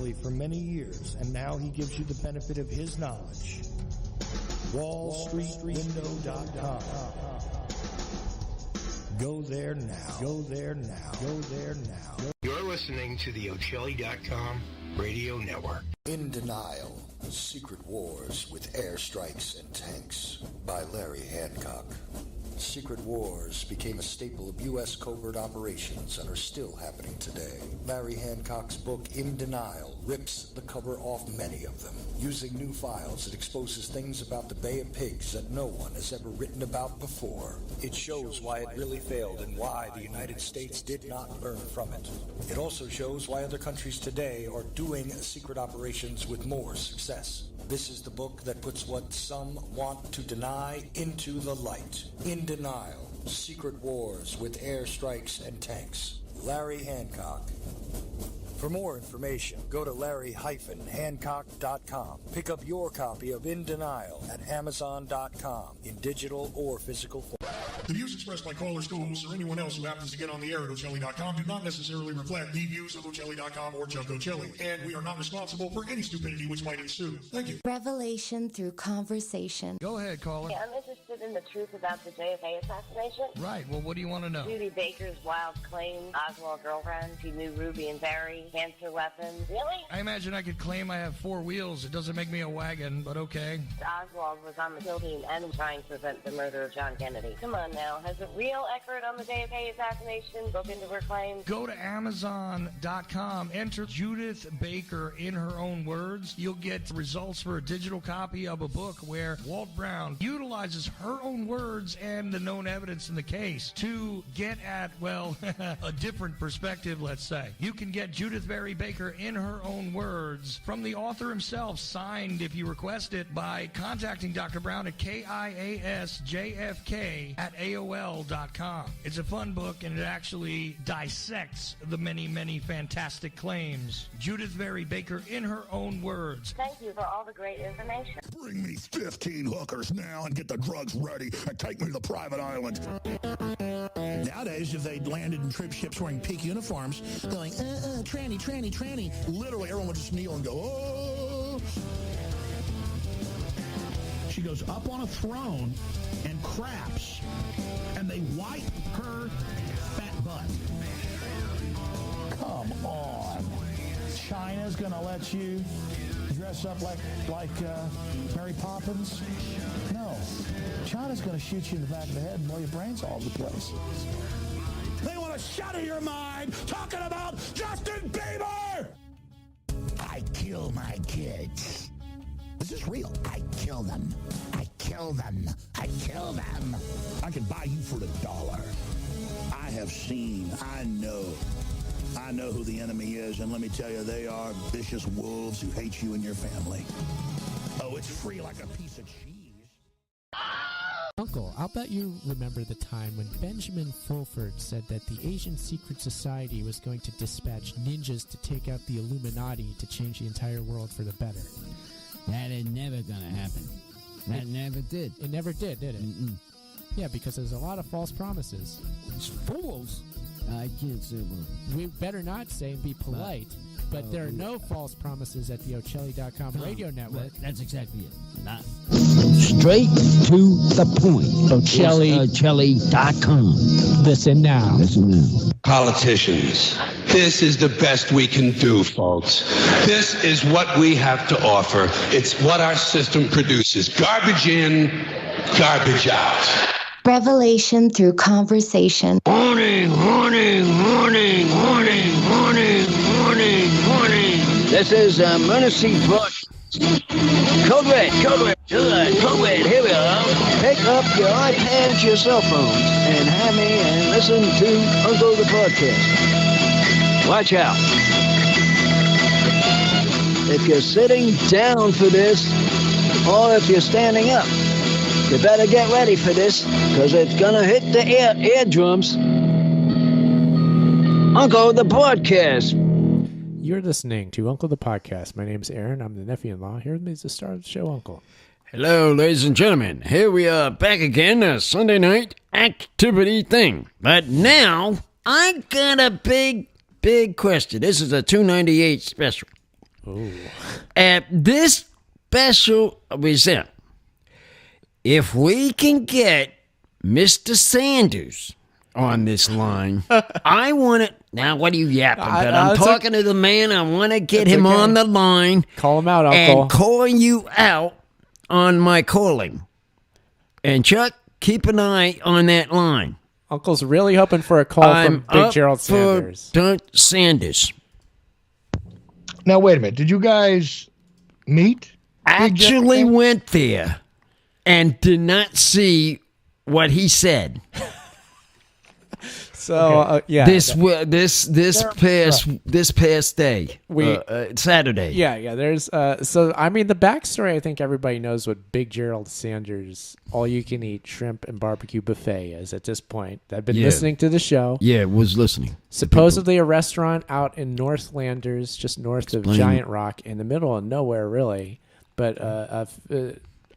personally for many years, and now he gives you the benefit of his knowledge. WallStreetWindow.com. Go there now. Go there now. Go there now. You're listening to the Ocelli.com radio network. In Denial, Secret Wars with Airstrikes and Tanks by Larry Hancock. Secret wars became a staple of U.S. covert operations and are still happening today. Larry Hancock's book, In Denial, rips the cover off many of them. Using new files, it exposes things about the Bay of Pigs that no one has ever written about before. It shows why it really failed and why the United States did not learn from it. It also shows why other countries today are doing secret operations with more success. This is the book that puts what some want to deny into the light. In Denial, Secret Wars with Airstrikes and Tanks. Larry Hancock. For more information, go to larry-hancock.com. Pick up your copy of In Denial at amazon.com in digital or physical form. The views expressed by callers, co-hosts, or anyone else who happens to get on the air at Ocelli.com do not necessarily reflect the views of Ocelli.com or Chuck Ocelli, and we are not responsible for any stupidity which might ensue. Thank you. Revelation through conversation. Go ahead, caller. Yeah, I'm interested in the truth about the JFK assassination. Right, well, what do you want to know? Judy Baker's wild claim, Oswald girlfriend, she knew Ruby and Barry, cancer weapons. Really? I imagine I could claim I have 4 wheels. It doesn't make me a wagon, but okay. Oswald was on the kill team and trying to prevent the murder of John Kennedy. Come on now, has a real expert on the JFK assassination looked into her claims? Go to Amazon.com, enter Judith Baker in her own words. You'll get results for a digital copy of a book where Walt Brown utilizes her own words and the known evidence in the case to get at, well, a different perspective, let's say. You can get Judith Barry Baker in her own words from the author himself, signed if you request it, by contacting Dr. Brown at KIASJFK@AOL.com. It's a fun book, and it actually dissects the many, many fantastic claims. Judith Barry Baker in her own words. Thank you for all the great information. Bring me 15 hookers now and get the drugs ready and take me to the private island. Nowadays, if they landed in trip ships wearing pink uniforms, going, tranny, tranny, tranny, literally everyone would just kneel and go, oh. She goes up on a throne and craps, and they wipe her fat butt. Come on. China's going to let you dress up like Mary Poppins? No. China's going to shoot you in the back of the head and blow your brains all over the place. They want to shatter your mind talking about Justin Bieber! I kill my kids. This is real. I kill them. I kill them. I kill them. I can buy you for $1. I have seen, I know who the enemy is, and let me tell you, they are vicious wolves who hate you and your family. Oh, it's free like a piece of cheese. Uncle, I'll bet you remember the time when Benjamin Fulford said that the Asian Secret Society was going to dispatch ninjas to take out the Illuminati to change the entire world for the better. That is never going to happen. That never did. It never did it? Mm-mm. Yeah, because there's a lot of false promises. It's fools. I can't say one. We better not say and be polite, but there are no false promises at the Ocelli.com radio network. That's exactly it. Not. Straight to the point. Ocelli.com. Listen now. Listen now. Politicians, this is the best we can do, folks. This is what we have to offer. It's what our system produces. Garbage in, garbage out. Revelation through conversation. Warning, warning, warning, warning, warning, warning, warning. This is Emergency Bush. Code Red, Code Red, good, Code Red, here we are. Pick up your iPads, your cell phones, and have me and listen to Uncle the Podcast. Watch out. If you're sitting down for this, or if you're standing up, you better get ready for this, because it's going to hit the eardrums. Uncle the Podcast. You're listening to Uncle the Podcast. My name's Aaron. I'm the nephew-in-law. Here with me is the star of the show, Uncle. Hello, ladies and gentlemen. Here we are back again, a Sunday night activity thing. But now, I got a big question. This is a 298 special. Ooh. At this special result, if we can get Mr. Sanders on this line, I want to. Now, what are you yapping about? I'm talking to the man. I want to get him on the line. Call him out, Uncle. And call you out on my calling. And Chuck, keep an eye on that line. Uncle's really hoping for a call from Big Jerald Sanders. Sanders. Now, wait a minute. Did you guys meet? Actually went there and did not see what he said. So yeah, this past day, Saturday. Yeah. There's so I mean the backstory. I think everybody knows what Big Jerald Sanders all-you-can-eat shrimp and barbecue buffet is at this point. I've been listening to the show. Yeah, was listening. Supposedly a restaurant out in Northlanders, just north of Giant Rock, in the middle of nowhere, really. But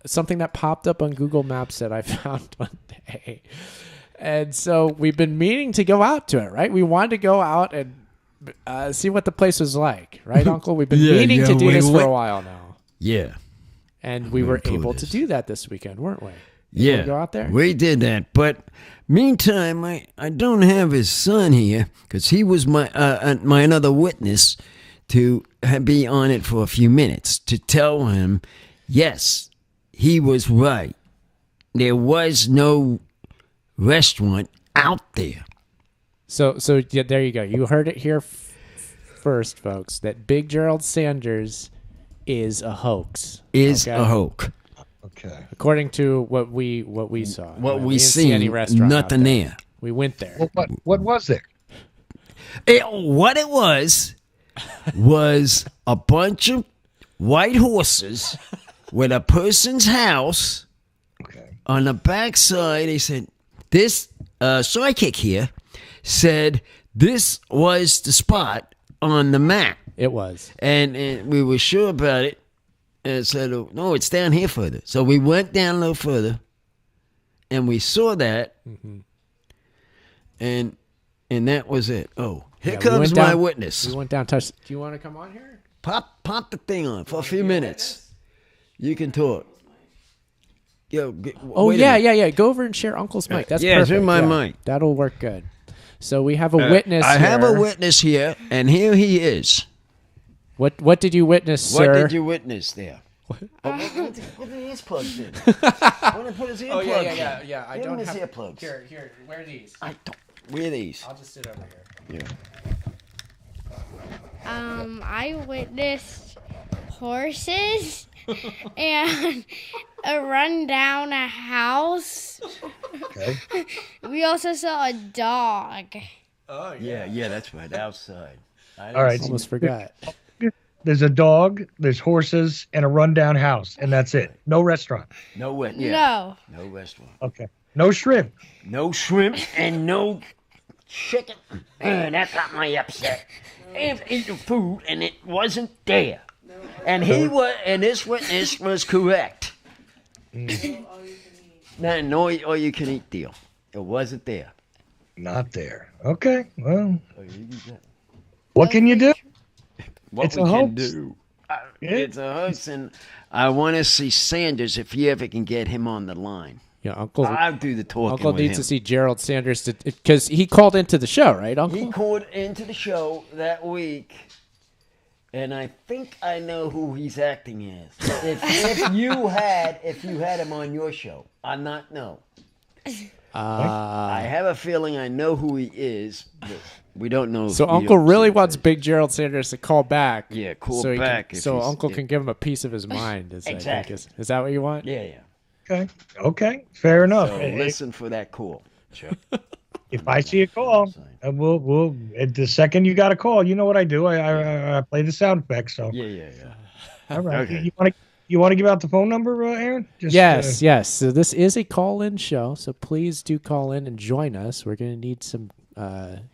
something that popped up on Google Maps that I found one day. And so we've been meaning to go out to it, right? We wanted to go out and see what the place was like, right, Uncle? We've been meaning to do this for a while now. Yeah. And we were able to do that this weekend, weren't we? Yeah. Go out there? We did that. But meantime, I don't have his son here because he was my another witness to be on it for a few minutes to tell him, yes, he was right. There was no restaurant out there. So yeah, there you go. You heard it here first, folks, that Big Jerald Sanders is a hoax. A hoax. Okay. According to what we saw. What we didn't see any restaurant nothing there. We went there. Well, what was there? What it was a bunch of white horses with a person's house. Okay. On the backside, they said, this sidekick here said this was the spot on the map. It was. And we were sure about it and said, oh, no, it's down here further. So we went down a little further and we saw that. Mm-hmm. And that was it. Oh, here comes my witness. We went down, touched. Do you want to come on here? Pop the thing on for a few minutes. You can talk. Yo, yeah. Go over and share Uncle's mic. That's perfect. Share my mic. That'll work good. So we have a witness. I have a witness here, and here he is. What did you witness, sir? What did you witness there? What are these plugs in? I want to put his earplugs in. Yeah. I don't have earplugs. Here. Wear these. I don't wear these. I'll just sit over here. Yeah. I witnessed horses and a run down a house. Okay. We also saw a dog. Oh yeah, that's right. Outside. All right. Almost forgot. There's a dog, there's horses, and a rundown house, and that's it. No restaurant. No No. No restaurant. Okay. No shrimp. No shrimp and no chicken. That's got me upset. I've eaten food and it wasn't there. And this witness was correct. No, all you can eat deal. It wasn't there. Not there. Okay. Well, what can you do? It's a hoax. It's a hoax, and I want to see Sanders if you ever can get him on the line. Yeah, Uncle. I'll do the talking. Uncle with needs him. to see Jerald Sanders because he called into the show, right, Uncle? He called into the show that week, and I think I know who he's acting as. If you had him on your show, I not know. I have a feeling I know who he is, but we don't know. So Uncle really wants Big Jerald Sanders to call back. Yeah, call so back. So Uncle can give him a piece of his mind. Exactly. Is that what you want? Yeah. Okay. Fair enough. So listen for that call. Sure. If I see a call, we'll the second you got a call, you know what I do. I play the sound effects. So yeah. All right. Okay. You want to give out the phone number, Aaron? Yes. So this is a call-in show, so please do call in and join us. We're going to need some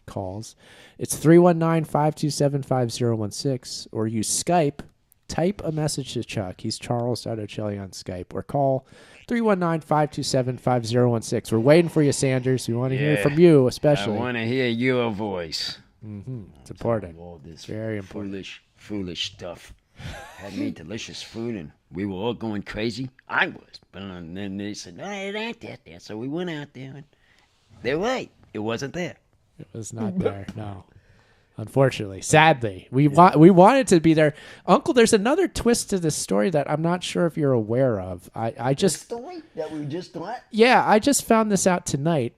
calls. It's 319-527-5016, or use Skype. Type a message to Chuck. He's Charles Ocelli on Skype, or call 319-527-5016. We're waiting for you, Sanders. We want to hear from you, especially. I want to hear your voice. Mm-hmm. It's important. All this very important. Foolish stuff. had made delicious food, and we were all going crazy. I was. But then they said, no, it ain't that there. So we went out there, and they're right. It wasn't there. It was not there, no. Unfortunately. Sadly. We wanted to be there. Uncle, there's another twist to this story that I'm not sure if you're aware of. I just... The story that we just thought? Yeah, I just found this out tonight.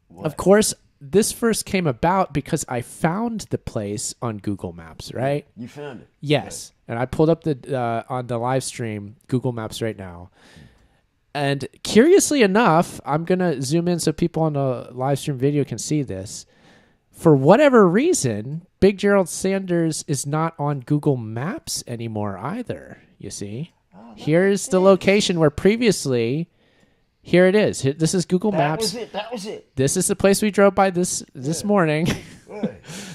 What? Of course, this first came about because I found the place on Google Maps, right? You found it? Yes. Right. And I pulled up the on the live stream Google Maps right now. And curiously enough, I'm going to zoom in so people on the live stream video can see this. For whatever reason, Big Jerald Sanders is not on Google Maps anymore either, you see. Here's the location where previously, here it is. This is Google Maps. That was it. This is the place we drove by this morning.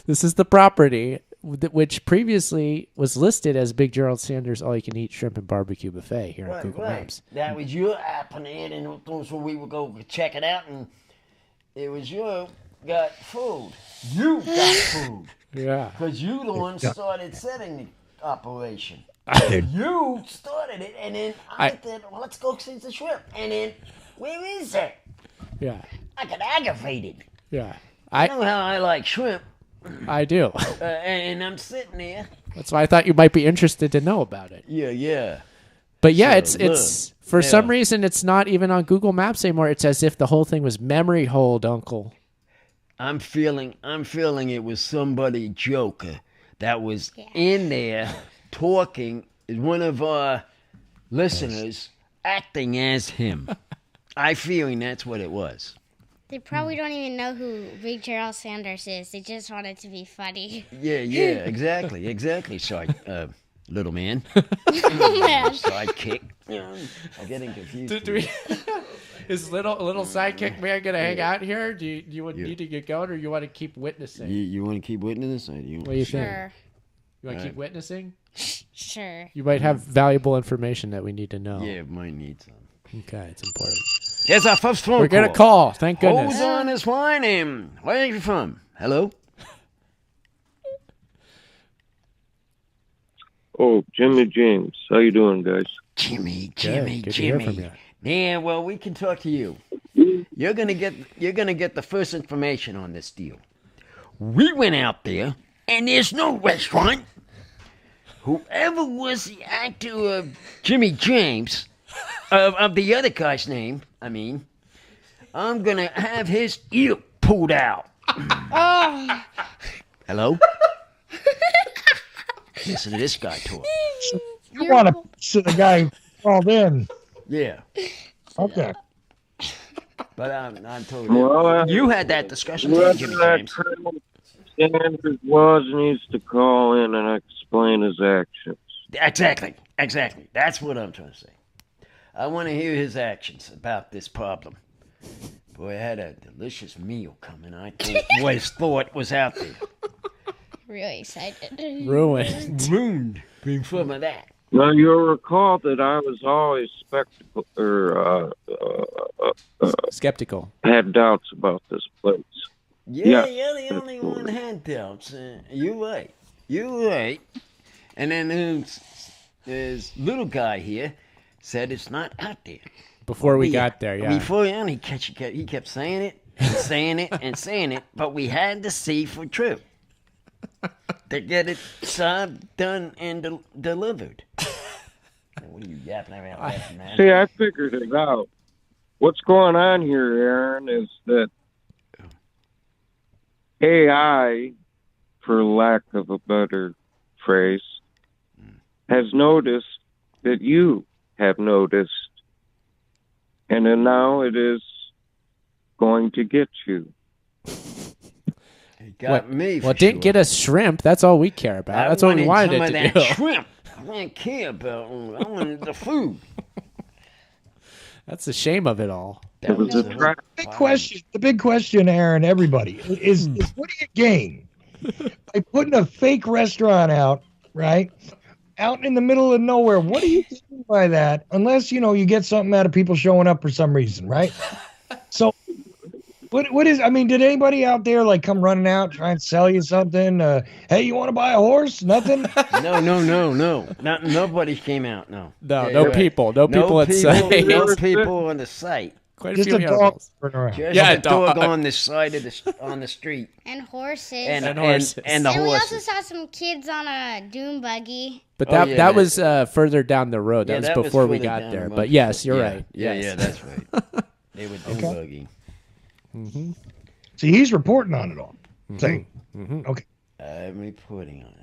This is the property, which previously was listed as Big Jerald Sanders All-You-Can-Eat Shrimp and Barbecue Buffet here on Google Maps. That was your app, and so we would go check it out, and it was your got food. You got food. Yeah. Because you the one started setting the operation. You started it, and then I said, well, let's go see the shrimp. And then, where is it? Yeah. I got aggravated. Yeah. I know how I like shrimp. I do. And I'm sitting there. That's why I thought you might be interested to know about it. Yeah. But yeah, it's for some reason it's not even on Google Maps anymore. It's as if the whole thing was memory hold, Uncle. I'm feeling it was somebody joker that was in there talking, one of our listeners acting as him. I feeling that's what it was. They probably don't even know who Big Jerald Sanders is. They just want it to be funny. Yeah, exactly. Sorry, little man. Sidekick. I'm getting confused. Is little sidekick man gonna hang out here? Do you need to get going, or you want to keep witnessing? You want to keep witnessing? What do you think? Sure. You want to keep witnessing? Sure. You might have valuable information that we need to know. Yeah, might need some. Okay, it's important. Here's our first phone call. We're gonna call. Thank goodness. Hold on, is my name. Where are you from? Hello. Oh, Jimmy James. How you doing, guys? Jimmy. Good to hear from you. Yeah, well, we can talk to you. You're gonna get the first information on this deal. We went out there, and there's no restaurant. Whoever was the actor of Jimmy James, of the other guy's name, I'm gonna have his ear pulled out. Oh. Hello? Listen to this guy talk. You want to see the guy who called in? Yeah. Okay. But I'm totally. You had that discussion with Jimmy James. Sanders needs to call in and explain his actions. Exactly. That's what I'm trying to say. I want to hear his actions about this problem. Boy, I had a delicious meal coming. I thought was out there. Really excited. Ruined. Being from of that. Now, you'll recall that I was always skeptical. Had doubts about this place. Yeah, you're the only one had doubts. You're right. And then this little guy here said it's not out there. Before we got there, yeah. Before he kept saying it and saying it and saying it, but we had to see for true. To get it done and delivered. What are you yapping around laughing, man? See, I figured it out. What's going on here, Aaron, is that AI, for lack of a better phrase, has noticed that you have noticed. And then now it is going to get you. Got me. Well, it didn't get us shrimp. That's all we care about. That's what we wanted it to do. Shrimp. I didn't care about. I wanted the food. That's the shame of it all. The big question, Aaron, everybody, is what do you gain by putting a fake restaurant out, right? Out in the middle of nowhere. What do you gain by that? Unless, you get something out of people showing up for some reason, right? So What is? I mean, did anybody out there like come running out try and sell you something? Hey, you want to buy a horse? Nothing. No. Nobody came out. No. No people. No people at site. No people on the site. Quite Just a a few dog animals. running around. Just a dog on the side of on the street. And horses. And horses. And the And we also horses. saw some kids on a dune buggy. But Oh, that was further down the road. Yeah, That that was was before we further got down there. the But road. yes, you're Yeah. right. Yeah, Yes. yeah, that's right. They were dune buggy. Mm-hmm. See, he's reporting on it all. Saying, okay. I'm reporting on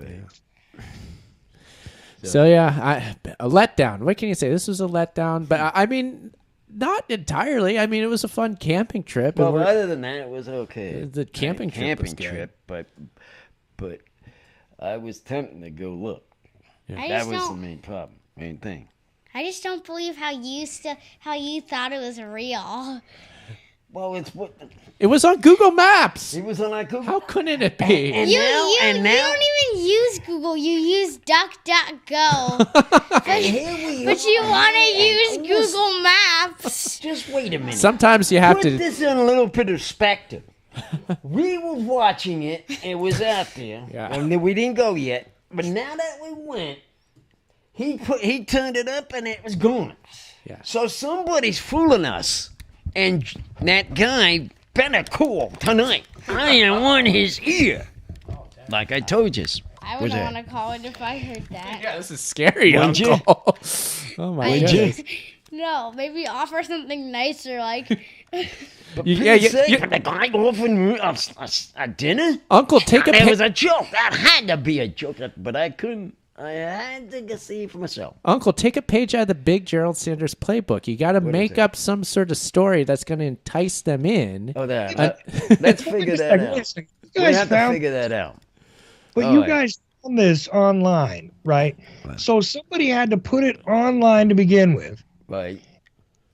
it. Right. So yeah, a letdown. What can you say? This was a letdown, but I mean, not entirely. I mean, it was a fun camping trip. Well, other than that, it was okay. The camping trip was good. trip, but I was tempted to go look. Yeah. That was the main problem, main thing. I just don't believe how you thought it was real. Well, it's what it was on Google Maps. It was on Google. How couldn't it be? And You now, don't even use Google. You use DuckDuckGo. but you want to use Google Maps. Just wait a minute. Sometimes you have Put to. this in a little bit of perspective. We were watching it. It was out there. Yeah. And we didn't go yet. But now that we went, he turned it up and it was gone. Yeah. So somebody's fooling us. And that guy better call tonight. I want his ear. Like I told you. I wouldn't want to call it if I heard that. Yeah, this is scary, Wouldn't you? Uncle. Oh my goodness. No, maybe offer something nicer, like. For the guy offering a dinner? Uncle, take a It pic. was a joke. That had to be a joke, but I couldn't. I had to see for myself. Uncle, take a page out of the big Jerald Sanders playbook. You got to make up some sort of story that's going to entice them in. Oh, let's figure that out. We have to figure that out. But you guys found this online, right? So somebody had to put it online to begin with. Right.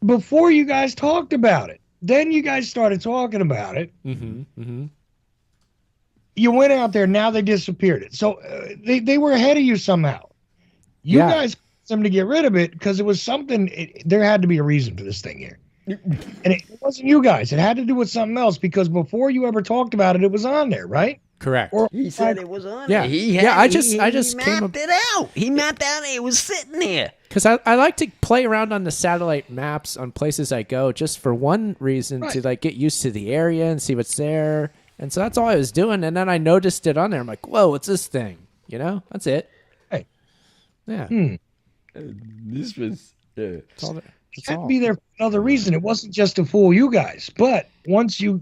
Before you guys talked about it. Then you guys started talking about it. Mm-hmm. Mm-hmm. You went out there. Now they disappeared it. So they were ahead of you somehow. You guys asked them to get rid of it because it was something. There had to be a reason for this thing here. And it wasn't you guys. It had to do with something else because before you ever talked about it, it was on there, right? Correct. Or, He said it was on Yeah. there. I just he came mapped it out. He mapped out. It was sitting there. Because I like to play around on the satellite maps on places I go just for one reason, to like get used to the area and see what's there. And so that's all I was doing. And then I noticed it on there. I'm like, whoa, what's this thing? You know, that's it. Hey. Yeah. This was... That's all. It had to be there for another reason. It wasn't just to fool you guys. But once you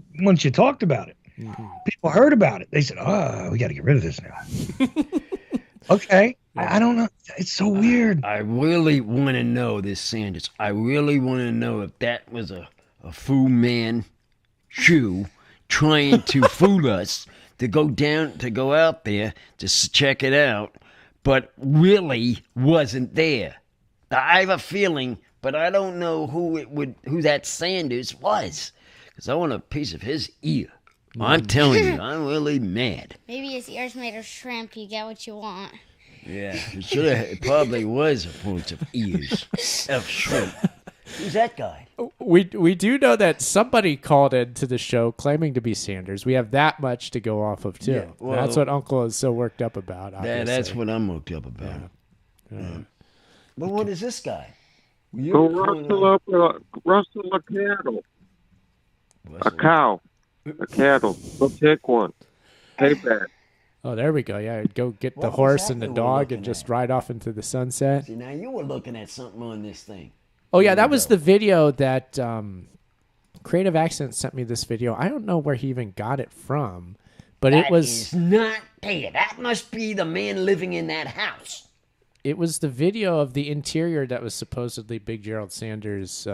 talked about it, people heard about it. They said, "Oh, we got to get rid of this now." Okay, I don't know. It's so weird. I really want to know this, Sanders. I really want to know if that was a Fu Manchu trying to fool us to go out there to check it out, but really wasn't there. I have a feeling, but I don't know who that Sanders was, because I want a piece of his ear. I'm telling you, I'm really mad. Maybe his ear's made of shrimp. You get what you want. Yeah, it probably was a bunch of ears of shrimp. Who's that guy? We do know that somebody called into the show claiming to be Sanders. We have that much to go off of too. Yeah, well, that's what Uncle is so worked up about. That's what I'm worked up about. Yeah. But what is this guy? Go rustle a cattle. A cow. A cattle. Go take one. Payback. Oh, there we go. Yeah, go get the horse and the dog and just ride off into the sunset. See, now you were looking at something on this thing. Oh, yeah, that was the video that Creative Accent sent me this video. I don't know where he even got it from, but it was... That is not there. That must be the man living in that house. It was the video of the interior that was supposedly Big Jerald Sanders'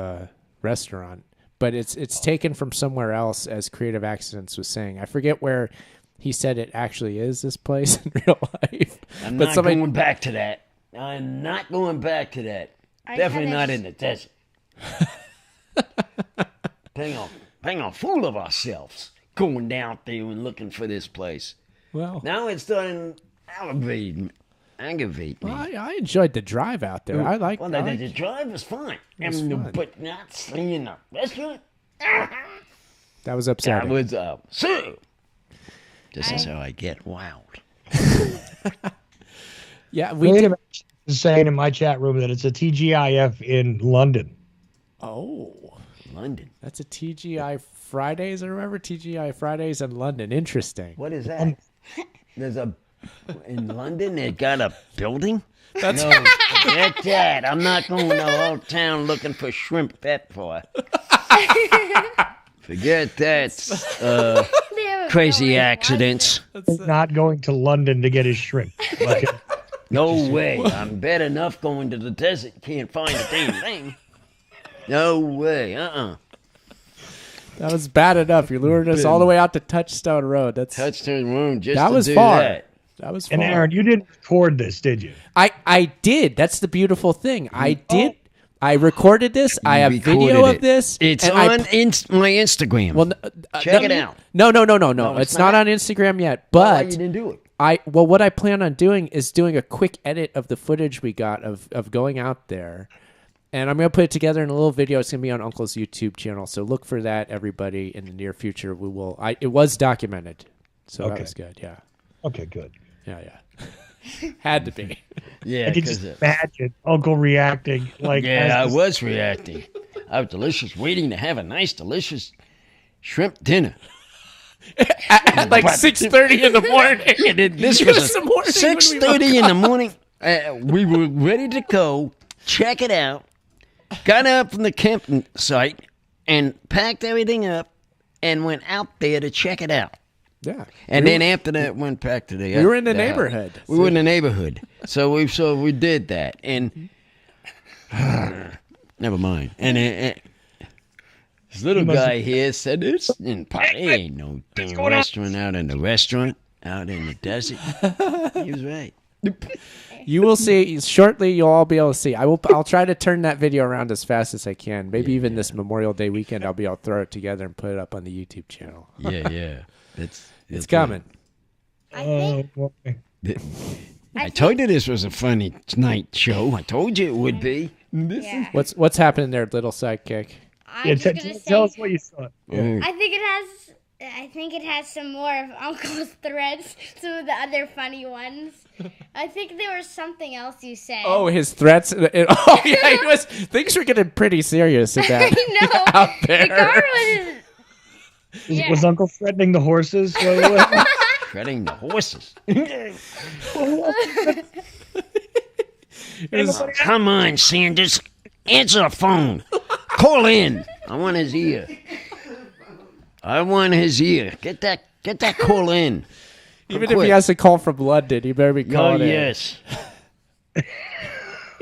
restaurant, but it's taken from somewhere else, as Creative Accidents was saying. I forget where he said it actually is, this place in real life. I'm not going back to that. I'm not going back to that. Definitely not in the desert. Hang on, fool of ourselves going down there and looking for this place. Well, now it's starting to aggravate me. Well, I enjoyed the drive out there. The drive was fine. It was fun. But not seeing the restaurant. That was upsetting. That was upsetting. This is how I get wild. Yeah, we did. Saying in my chat room that it's a TGIF in London. Oh, London. That's a TGI Fridays. I remember TGI Fridays in London. Interesting. What is that? There's in London. They got a building. That's no, forget that. I'm not going to Old Town looking for shrimp pet for. Forget that. Crazy accidents. Not going to London to get his shrimp. No way. I'm bad enough going to the desert. Can't find a damn thing. No way. That was bad enough. You lured us all the way out to Touchstone Road. That's Touchstone Road. Just that to was do far. That. That was far. And Aaron, you didn't record this, did you? I did. That's the beautiful thing. I did. I recorded this. I have video of this. It's and on my Instagram. Well, check it out. No. It's not on Instagram yet. But you didn't do it. What I plan on doing is doing a quick edit of the footage we got of going out there. And I'm going to put it together in a little video. It's going to be on Uncle's YouTube channel. So look for that, everybody, in the near future. We will. It was documented. So that was good. Yeah. Okay, good. Yeah. Had to be. Yeah. I can just imagine Uncle reacting like. Yeah, I was reacting. I was delicious, waiting to have a nice, delicious shrimp dinner. At like 6:30 in the morning. This was 6:30 in the morning. We were ready to go. Check it out. Got up from the camping site and packed everything up and went out there to check it out. Yeah. And then after that, went back to the. We were in the neighborhood. We were in the neighborhood, so we did that, and never mind. And this little guy here said, "It's in ain't no damn restaurant out in the restaurant out in the desert." He was right. You will see shortly. You'll all be able to see. I'll try to turn that video around as fast as I can. Maybe even this Memorial Day weekend, I'll be able to throw it together and put it up on the YouTube channel. Yeah. It's coming. I told you this was a funny night show. I told you it would be. What's happening there, little sidekick? Tell us what you saw. I think it has some more of Uncle's threads, some of the other funny ones. I think there was something else you said. Oh, his threats. Things were getting pretty serious in that. I know. Out there. The car was. Yeah. Was Uncle threatening the horses? Threatening the horses. Come on, Sanders. Answer the phone. Call in. I want his ear. Get that call in. Even if he has to call from London, he better be calling in. Yes.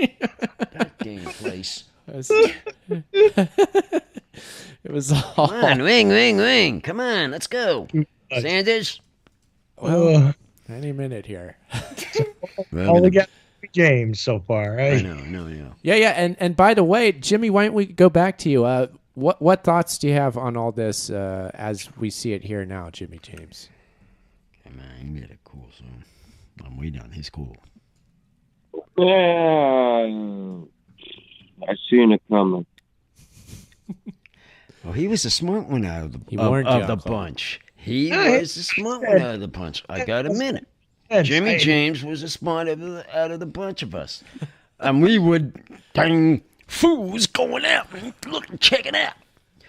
That damn place. It was all. Come on, ring. Come on, let's go. Sanders? Well, any minute here. All we got James so far, right? I know. Yeah. And by the way, Jimmy, why don't we go back to you? What thoughts do you have on all this as we see it here now, Jimmy James? Hey, man, you get it cool, so I'm waiting on his cool. I seen it coming. Well, he was the smart one out of the bunch. He was the smart one out of the bunch. I got a minute. Jimmy James was the smart out of the bunch of us. And we would, dang fools going out and check it out.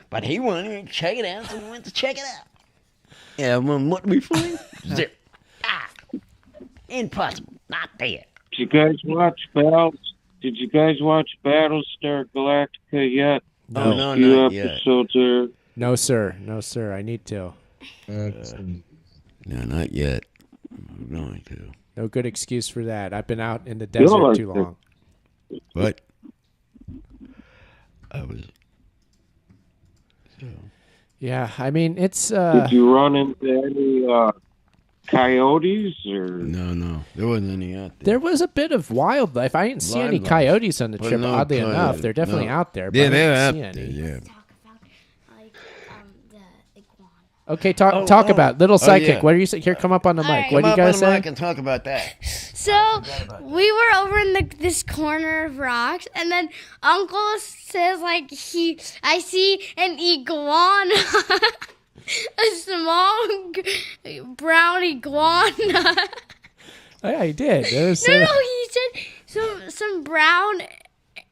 But he wanted to check it out, so we went to check it out. Yeah, what we find? Zip. Impossible. Not there. Did you guys watch Battlestar Galactica yet? No, not yet. No, sir. I need to. No, not yet. I'm going to. No good excuse for that. I've been out in the desert too long. What? I was. So. Yeah, I mean, it's... Did you run into any coyotes? Or No. There wasn't any out there. There was a bit of wildlife. I didn't see any coyotes on the trip, oddly enough. They're definitely out there. But they're out there, yeah. Okay, talk about Little Sidekick. Yeah. What are you saying? Here, come up on the mic. Right. What do you guys say? I can talk about that. So we were over in this corner of rocks, and then Uncle says, I see an iguana. a small brown iguana. Oh, yeah, he did. There's No, he said some brown.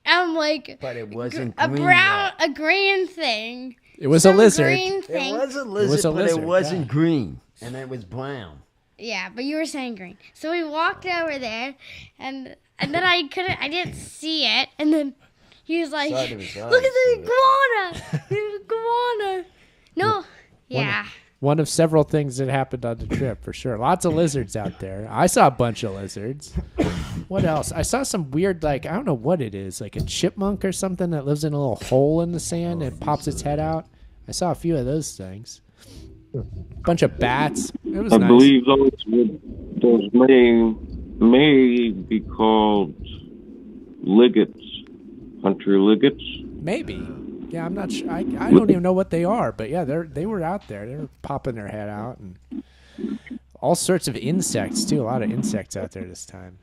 Like. But it wasn't a green. a green thing. It was a lizard. Green thing. It was a lizard, but it wasn't green, and it was brown. Yeah, but you were saying green. So we walked over there, and then I didn't see it, and then he was like, "Look at the iguana, the iguana." No, yeah. One of several things that happened on the trip, for sure. Lots of lizards out there. I saw a bunch of lizards. What else? I saw some weird, I don't know what it is, like a chipmunk or something that lives in a little hole in the sand and pops its head out. I saw a few of those things. Bunch of bats. It was I nice. believe those may be called liggets, country liggets. Maybe. Yeah, I'm not sure. I don't even know what they are, but yeah, they were out there. They were popping their head out, and all sorts of insects too. A lot of insects out there this time.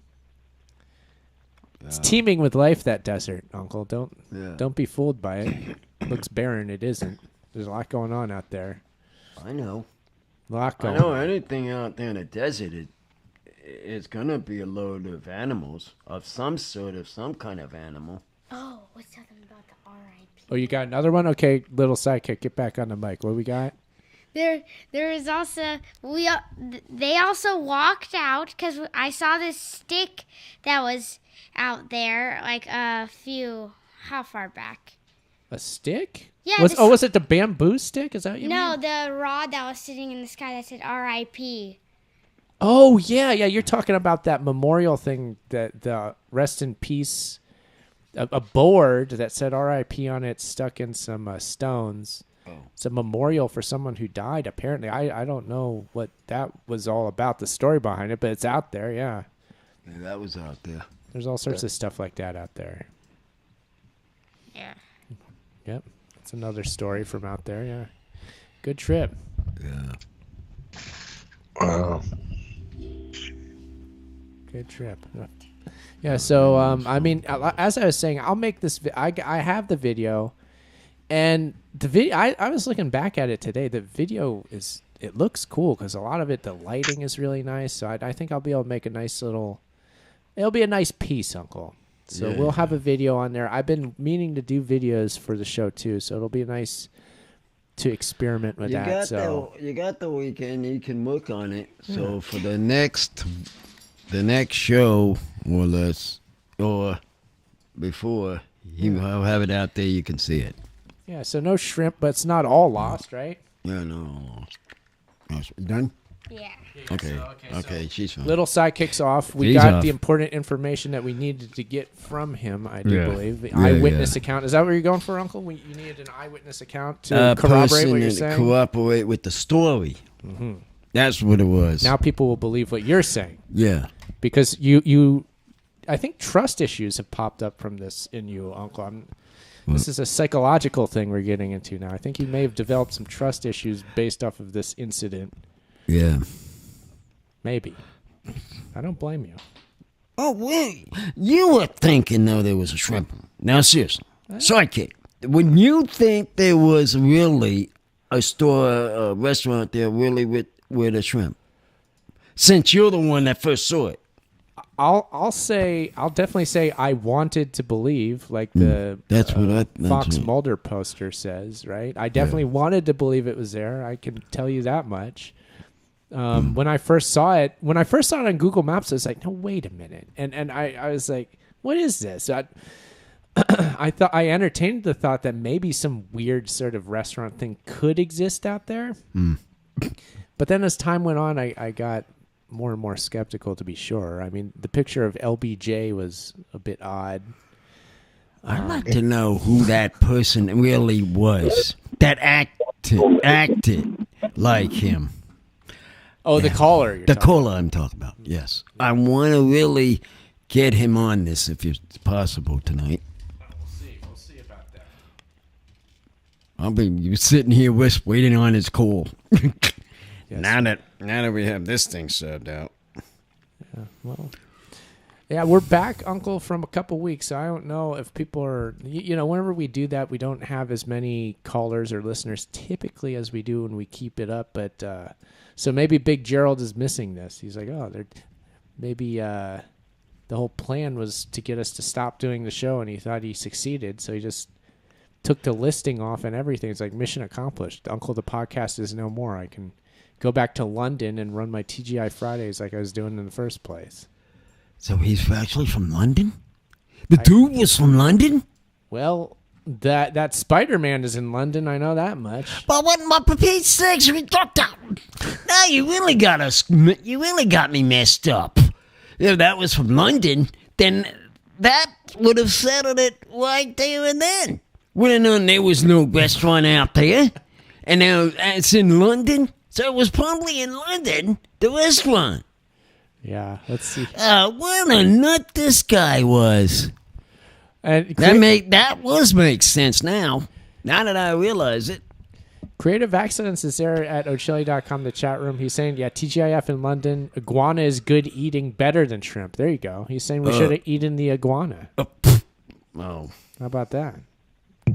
It's teeming with life, that desert, Uncle. Don't be fooled by it. Looks barren. It isn't. There's a lot going on out there. I know. A lot going I know on. anything out there in the desert, it's gonna be a load of animals of some kind of animal. Oh, what's talking about the R.I.P. Oh, you got another one? Okay, little sidekick, get back on the mic. What we got? There is also they also walked out because I saw this stick that was out there like a few. How far back? A stick? Yeah. Was it the bamboo stick? Is that what you No, mean? the rod that was sitting in the sky that said R.I.P. Oh, yeah. You're talking about that memorial thing, that the rest in peace, a board that said R.I.P. on it stuck in some stones. Oh. It's a memorial for someone who died, apparently. I don't know what that was all about, the story behind it, but it's out there, yeah. Yeah, that was out there. There's all sorts of stuff like that out there. Yeah. Yep. That's another story from out there, yeah. Good trip. Yeah. Wow. Good trip. Yeah, so, I mean, as I was saying, I'll make this, I have the video, and the video, I was looking back at it today, the video it looks cool, because a lot of it, the lighting is really nice, so I think I'll be able to make a nice little, it'll be a nice piece, Uncle. So we'll have a video on there. I've been meaning to do videos for the show, too, so it'll be nice to experiment with that. You got the weekend, you can work on it, so for the next show, more or less, or before, I'll have it out there, you can see it. Yeah, so no shrimp, but it's not all lost, right? Yeah, no. Done? Yeah. Okay, she's fine. Little sidekicks off. We She's got off. the important information that we needed to get from him, I do believe. The Yeah, eyewitness account. Is that what you're going for, Uncle? You needed an eyewitness account to corroborate what you're saying? Cooperate with the story. Mm-hmm. That's what it was. Now people will believe what you're saying. Yeah. Because you I think trust issues have popped up from this in you, Uncle. This is a psychological thing we're getting into now. I think you may have developed some trust issues based off of this incident. Yeah. Maybe. I don't blame you. Oh, wait. You were thinking, though, there was a shrimp. Now, seriously. Sidekick. When you think there was really a restaurant there really with a shrimp, since you're the one that first saw it, I'll definitely say I wanted to believe, like the Fox Mulder poster says, right? I definitely wanted to believe it was there. I can tell you that much. When I first saw it on Google Maps, I was like, no, wait a minute. And I was like, what is this? I thought I entertained the thought that maybe some weird sort of restaurant thing could exist out there. But then as time went on, I got more and more skeptical, to be sure. I mean, the picture of LBJ was a bit odd. I'd like to know who that person really was that acted like him. Oh, the caller. The caller I'm talking about, yes. I want to really get him on this if it's possible tonight. We'll see about that. I'll be sitting here waiting on his call. Yes. Now that we have this thing served out. Yeah, well, Yeah, we're back, Uncle, from a couple weeks. So I don't know if people are, whenever we do that, we don't have as many callers or listeners typically as we do when we keep it up. But so maybe Big Jerald is missing this. He's like, maybe the whole plan was to get us to stop doing the show, and he thought he succeeded. So he just took the listing off and everything. It's like mission accomplished. Uncle, the podcast is no more. I can go back to London and run my TGI Fridays like I was doing in the first place. So he's actually from London? The dude was from London? Well, that Spider-Man is in London. I know that much. But what, for Pete's sakes, now you really got me messed up. If that was from London, then that would have settled it right there and then. Would have known there was no restaurant out there. And now it's in London. So it was probably in London, the restaurant. Yeah, let's see. What a nut this guy was. That makes sense now. Now that I realize it. Creative Accidents is there at O'Chilly.com, the chat room. He's saying, yeah, TGIF in London. Iguana is good eating, better than shrimp. There you go. He's saying we should have eaten the iguana. Oh. How about that?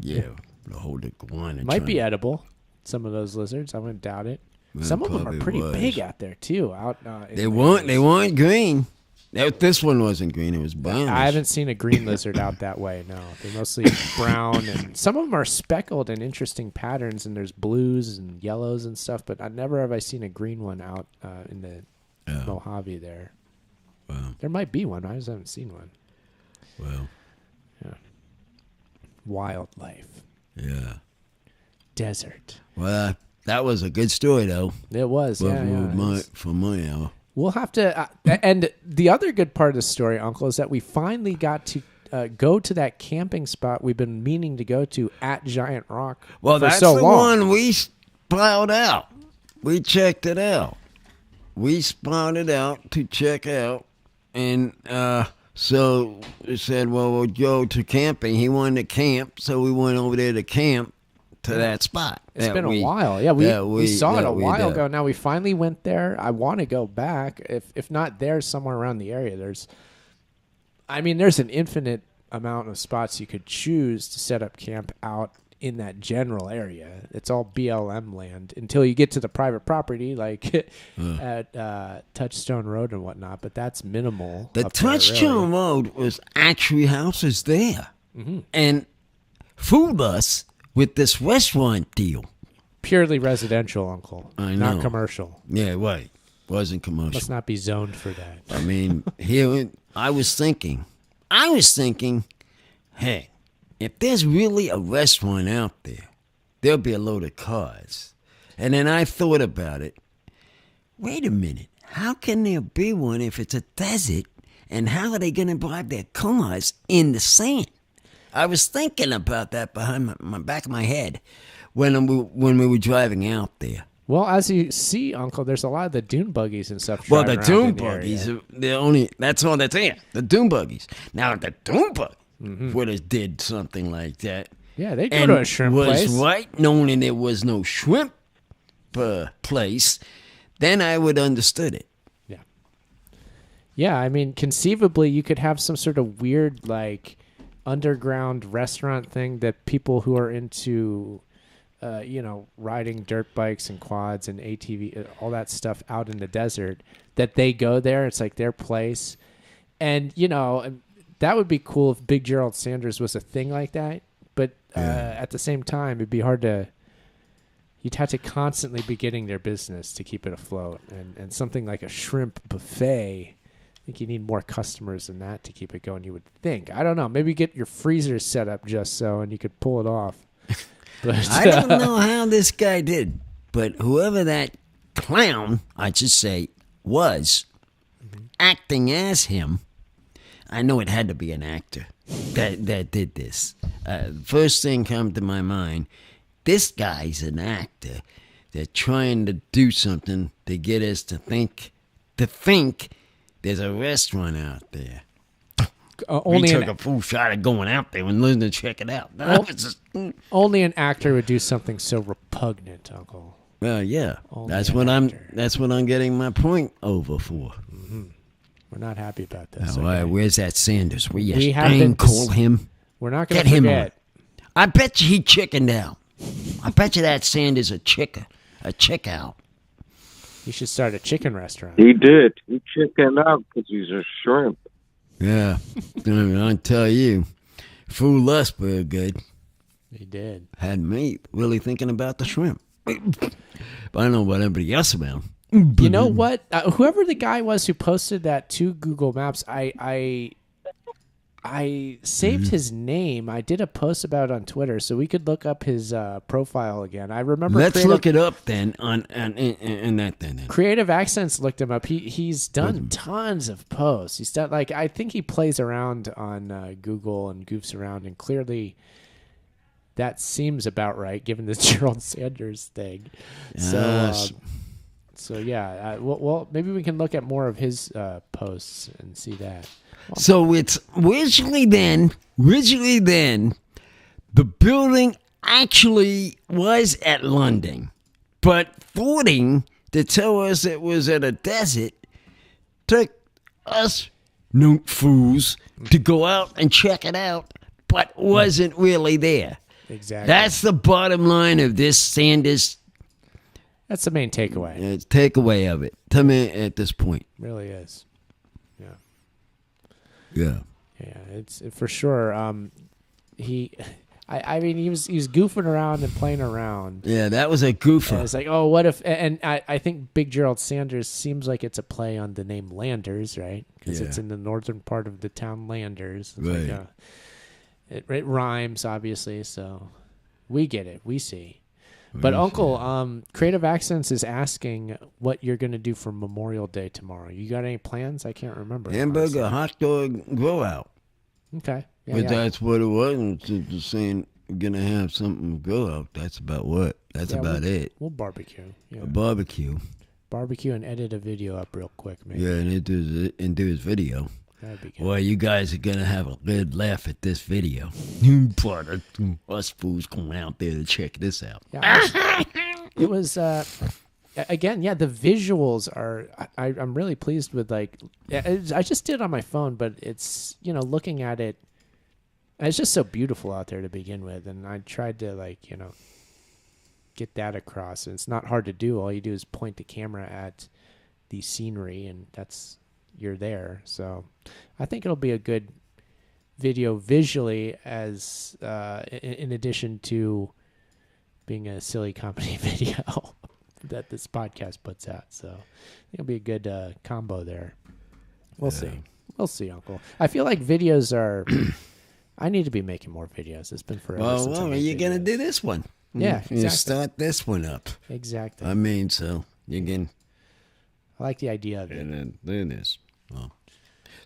Yeah, the whole iguana. Might be edible. Some of those lizards. I wouldn't doubt it. Some of them are pretty big out there too. They weren't green. This one wasn't green. It was brownish. I haven't seen a green lizard out that way. No, they're mostly brown, and some of them are speckled in interesting patterns. And there's blues and yellows and stuff. But never have I seen a green one out in the Mojave there. Wow. There might be one. I just haven't seen one. Well. Yeah. Wildlife. Yeah. Desert. Well. That was a good story, though. It was, For my hour. We'll have to... and the other good part of the story, Uncle, is that we finally got to go to that camping spot we've been meaning to go to at Giant Rock for that's so the long. One we plowed out. We checked it out. We spotted out to check out. And so we said, well, we'll go to camping. He wanted to camp, so we went over there to camp. To that spot. It's been a while. Yeah, we saw it a while ago. Now we finally went there. I want to go back. If not there, somewhere around the area. There's an infinite amount of spots you could choose to set up camp out in that general area. It's all BLM land until you get to the private property like at Touchstone Road and whatnot. But that's minimal. The Touchstone Road was actually houses there. Mm-hmm. And fooled us with this restaurant deal. Purely residential, Uncle. I know. Not commercial. Yeah, right. Wasn't commercial. Must not be zoned for that. I mean, I was thinking, hey, if there's really a restaurant out there, there'll be a load of cars. And then I thought about it. Wait a minute. How can there be one if it's a desert? And how are they going to drive their cars in the sand? I was thinking about that behind my back of my head when we were driving out there. Well, as you see, Uncle, there's a lot of the dune buggies and stuff. Well, the dune buggies, that's all that's there. The dune buggies. Now, the dune buggy would have did something like that. Yeah, they go to a shrimp place. Was right, knowing there was no shrimp place, then I would understood it. Yeah. Yeah, I mean, conceivably, you could have some sort of weird, like, underground restaurant thing that people who are into riding dirt bikes and quads and ATV, all that stuff out in the desert, that they go there. It's like their place. And that would be cool if Big Jerald Sanders was a thing like that. But at the same time, it'd be hard to, you'd have to constantly be getting their business to keep it afloat. And something like a shrimp buffet, I think you need more customers than that to keep it going, you would think. I don't know. Maybe get your freezer set up just so, and you could pull it off. But I don't know how this guy did, but whoever that clown, I should say, was acting as him, I know it had to be an actor that did this. First thing come to my mind, this guy's an actor. They're trying to do something to get us to think there's a restaurant out there. We took a full shot at going out there and letting to check it out. Only an actor would do something so repugnant, Uncle. Well, yeah, that's what I'm getting my point over for. Mm-hmm. We're not happy about this. All right, where's that Sanders? Will you We have been call him? We're not going Get to him forget. on. I bet you he chickened out. I bet you that Sanders a chick out. You should start a chicken restaurant. He did. He chickened out because he's a shrimp. Yeah, I tell you, fooled us pretty good. He did. Had me really thinking about the shrimp. But I don't know about everybody else around. You know what? Whoever the guy was who posted that to Google Maps, I saved his name. I did a post about it on Twitter, so we could look up his profile again. I remember. Let's look it up then on that then. Creative Accents looked him up. He's done tons of posts. He's done I think he plays around on Google and goofs around, and clearly that seems about right given the Jerald Sanders thing. Yes. So yeah, well, maybe we can look at more of his posts and see that. So it's originally then, the building actually was at London, but thwarting to tell us it was at a desert took us no fools to go out and check it out, but wasn't really there. Exactly. That's the bottom line of this Sanders. That's the main takeaway. Takeaway of it to me at this point. Really is. Yeah. Yeah, it's for sure. I mean, he was goofing around and playing around. Yeah, that was a goofer. And it's like, oh, what if? And I think Big Jerald Sanders seems like it's a play on the name Landers, right? Because it's in the northern part of the town Landers. It's right. It rhymes, obviously, so we get it. We see. But Uncle, Creative Accents is asking what you're going to do for Memorial Day tomorrow. You got any plans? I can't remember. Hamburger, hot dog, go out. Okay. Yeah, but that's what it was. And just saying we're going to have something go out. That's about what? That's about it. We'll barbecue. Yeah. A barbecue. Barbecue and edit a video up real quick, maybe. Yeah, and do his video. That'd be good. Boy, you guys are going to have a good laugh at this video. Us fools going out there to check this out. Yeah, it was, again, the visuals are, I'm really pleased with, I just did it on my phone, but it's, looking at it, it's just so beautiful out there to begin with. And I tried to, get that across. And it's not hard to do. All you do is point the camera at the scenery, and you're there. So I think it'll be a good video visually, as in addition to being a silly comedy video that this podcast puts out. So I think it'll be a good combo there. We'll see, Uncle. I feel like videos are I need to be making more videos. It's been forever. Well, you're going to do this one. Yeah, exactly. You start this one up. Exactly. I mean, so you can. I like the idea of it. And then do this. Oh.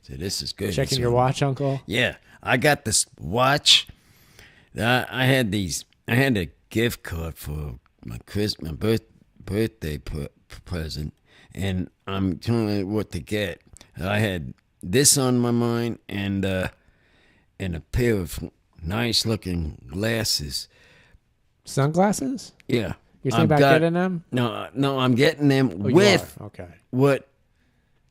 So this is good. Checking your watch, Uncle? Yeah. I got this watch. I had a gift card for my birthday present, and I'm telling you what to get. I had this on my mind, and a pair of nice looking glasses. Sunglasses? Yeah. You're thinking about getting them? No, I'm getting them with what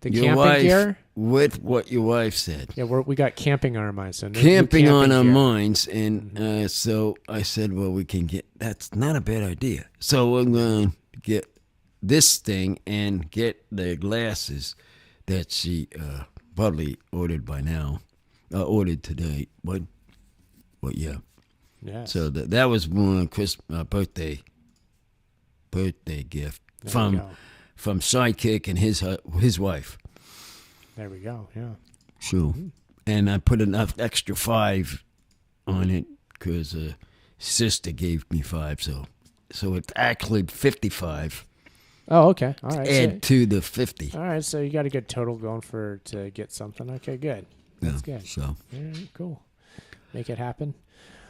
the your camping wife, gear? With what your wife said. Yeah, we got camping on our minds. So camping on our minds, and so I said, well, we can get, that's not a bad idea. So we're going to get this thing and get the glasses that she probably ordered by now, ordered today. What? Yeah. Yes. So that was one birthday gift from Sidekick and his wife. There we go. Yeah. So, and I put enough extra 5 on it because sister gave me 5. So it's actually 55. Oh, okay. All right. Add to the 50. All right. So you got a good total going to get something. Okay, good. That's good. So. All right, cool. Make it happen.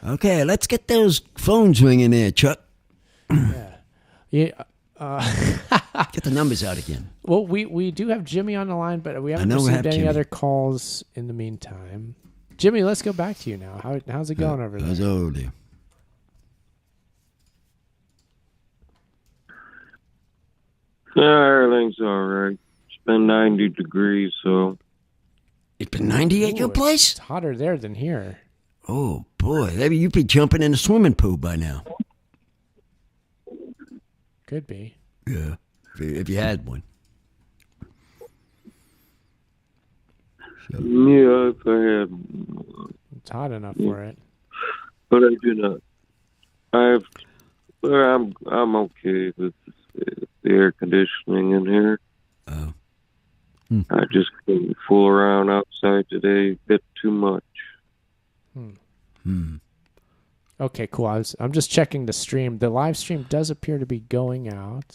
Okay, let's get those phones ringing there, Chuck. Yeah. Get the numbers out again. Well, we do have Jimmy on the line, but we haven't received any other calls in the meantime. Jimmy, let's go back to you now. How's it going over there? How's it over Yeah, everything's all right. It's been 90 degrees, so It's been 90 at your place? It's hotter there than here. Oh, boy. Maybe you'd be jumping in a swimming pool by now. Could be. Yeah, if you had one. So. Yeah, if I had. It's hot enough for it. But I do not. I'm okay with the air conditioning in here. Oh. I just couldn't fool around outside today a bit too much. Okay, cool. I'm just checking the stream. The live stream does appear to be going out.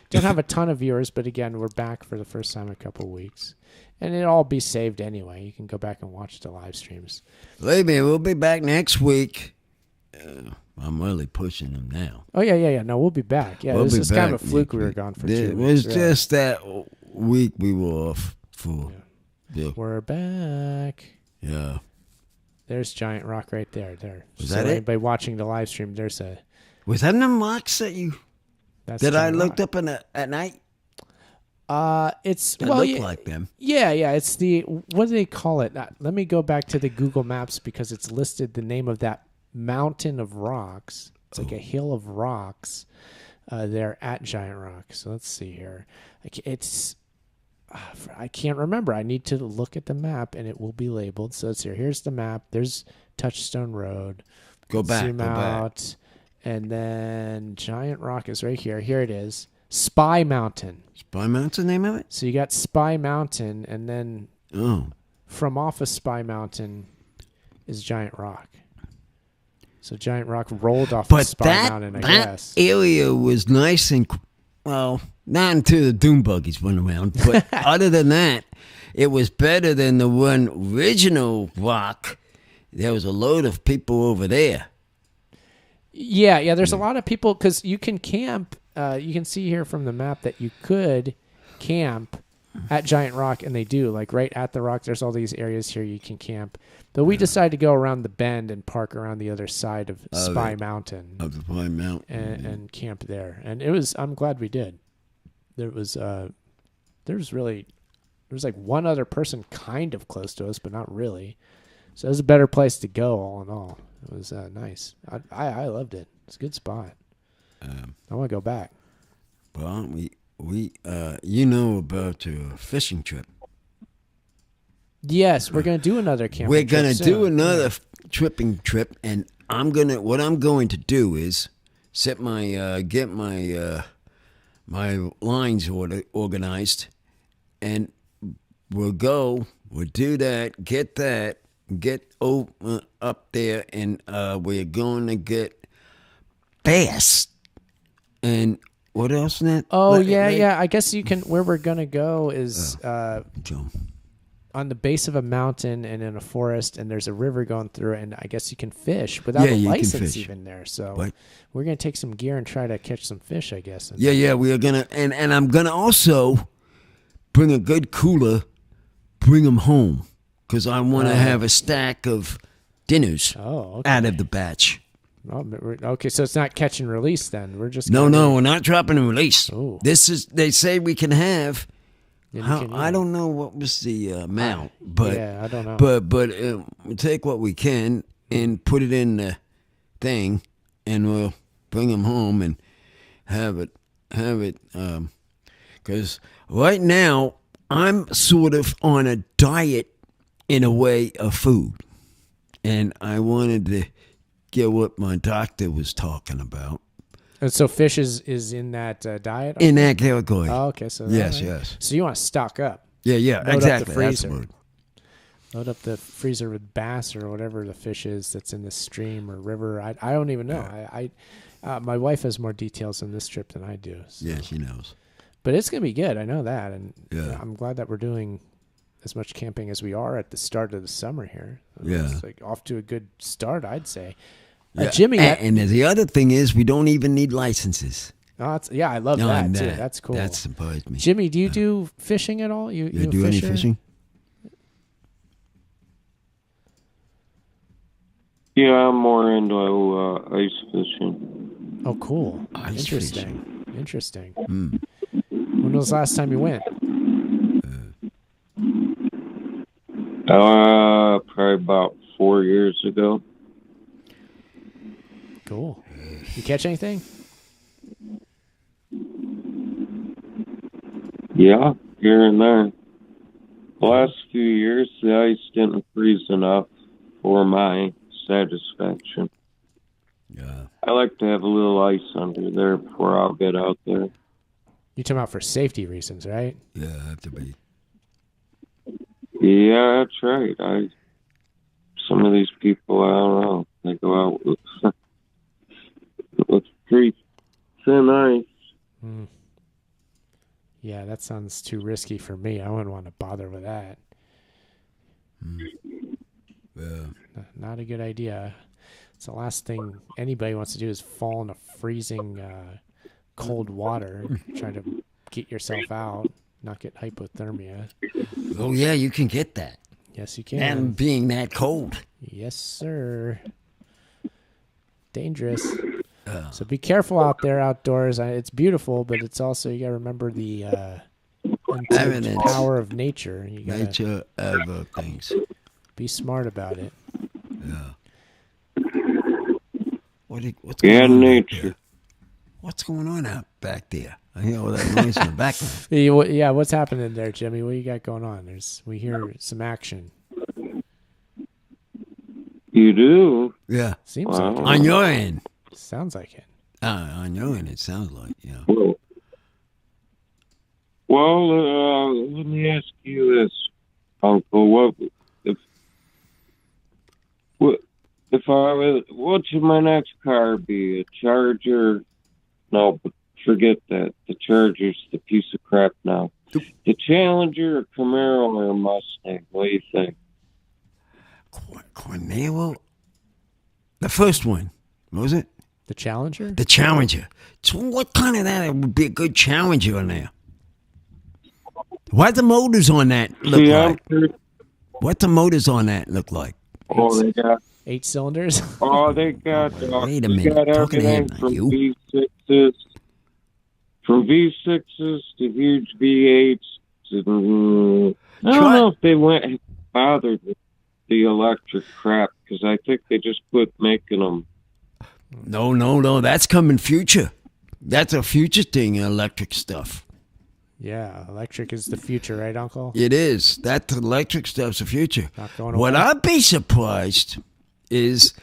Don't have a ton of viewers, but again, we're back for the first time in a couple of weeks. And it'll all be saved anyway. You can go back and watch the live streams. Believe me, we'll be back next week. I'm really pushing them now. Oh, yeah. No, we'll be back. Yeah, this is kind of a fluke. We were gone for 2 weeks. It was just that week we were off for. Yeah. We're back. Yeah. There's Giant Rock right there. Was that it? Anybody watching the live stream, there's a... Was that in the rocks that you... that I looked up at night? It's... It looked like them. Yeah. It's the... What do they call it? Let me go back to the Google Maps because it's listed the name of that mountain of rocks. It's like a hill of rocks there at Giant Rock. So let's see here. It's... I can't remember. I need to look at the map, and it will be labeled. So it's here. Here's the map. There's Touchstone Road. Go back. Zoom out. And then Giant Rock is right here. Here it is. Spy Mountain. Spy Mountain, name of it? So you got Spy Mountain, and then from off of Spy Mountain is Giant Rock. So Giant Rock rolled off of Spy Mountain, I guess. That area was nice and... Well, not until the Doom Buggies went around, but other than that, it was better than the one original rock. There was a load of people over there. Yeah, there's a lot of people because you can camp. You can see here from the map that you could camp at Giant Rock, and they do. Like right at the rock, there's all these areas here you can camp. But we decided to go around the bend and park around the other side of Spy Mountain. Of the Spy Mountain. And camp there. And it was, I'm glad we did. There was like one other person kind of close to us, but not really. So it was a better place to go all in all. It was nice. I loved it. It's a good spot. I want to go back. Well, we you know about your fishing trip. Yes, we're going to do another camping trip. We're going to do another tripping trip, and what I'm going to do is set get my lines organized, and we'll do that, get up there, and we're going to get bass. And what else, Nat? Oh, yeah. I guess you can. Where we're going to go is on the base of a mountain and in a forest, and there's a river going through it, and I guess you can fish without a license even there. So we're going to take some gear and try to catch some fish, I guess. Yeah, we are going to, and I'm going to also bring a good cooler, bring them home, because I want to have a stack of dinners out of the batch. Okay, so it's not catch and release then. We're just No, we're not dropping and release. Ooh. They say we can have. I don't know what was the amount, but I don't know. But we'll take what we can and put it in the thing, and we'll bring them home and have it. Because right now I'm sort of on a diet in a way of food, and I wanted to get what my doctor was talking about. And so fish is in that diet? In that category. Oh, okay. So yes. So you want to stock up. Yeah, Load exactly. Up the freezer. That's the word. Load up the freezer with bass or whatever the fish is that's in the stream or river. I don't even know. Yeah. My wife has more details on this trip than I do. So. Yeah, she knows. But it's going to be good. I know that. And yeah. I'm glad that we're doing as much camping as we are at the start of the summer here. Yeah. It's like off to a good start, I'd say. Yeah. Jimmy. And the other thing is we don't even need licenses. I love that too. That's cool. That surprised me. Jimmy, do you do fishing at all? You do any fishing? Yeah, I'm more into ice fishing. Oh, cool. Interesting. When was the last time you went? Probably about 4 years ago. Cool. You catch anything? Yeah, here and there. The last few years, the ice didn't freeze enough for my satisfaction. Yeah. I like to have a little ice under there before I'll get out there. You're talking about for safety reasons, right? Yeah, have to be. Yeah, that's right. Some of these people, I don't know, they go out with pretty thin ice. Mm. Yeah, that sounds too risky for me. I wouldn't want to bother with that. Yeah. Not a good idea. It's the last thing anybody wants to do is fall into freezing cold water, trying to get yourself out, not get hypothermia. Oh, yeah, you can get that. Yes, you can. And being that cold. Yes, sir. Dangerous. So be careful out there outdoors. It's beautiful, but it's also, you got to remember the untapped power of nature. You gotta nature of things. Be smart about it. Yeah. What's going on nature? What's going on out back there? I hear all that noise in the background. Yeah, what's happening there, Jimmy? What you got going on? We hear some action. You do? Yeah. Seems like it. On your end. Sounds like it. On your end, it sounds like, yeah. Well, let me ask you this, Uncle. What should my next car be? A Charger? No, but forget that. The Charger's the piece of crap now. The Challenger, a Camaro, or a Mustang? What do you think? Cornero? The first one. What was it? The Challenger? The Challenger. So what kind of that would be a good Challenger on there? What the motors on that look like? What the motors on that look like? Oh, they got 8 cylinders. Oh, they got. Wait a minute. Got everything from V6s, to huge V8s. To, I don't know if they went bothered with the electric crap because I think they just quit making them. No. That's coming future. That's a future thing, electric stuff. Yeah, electric is the future, right, Uncle? It is. That electric stuff's the future. Not going What away. I'd be surprised is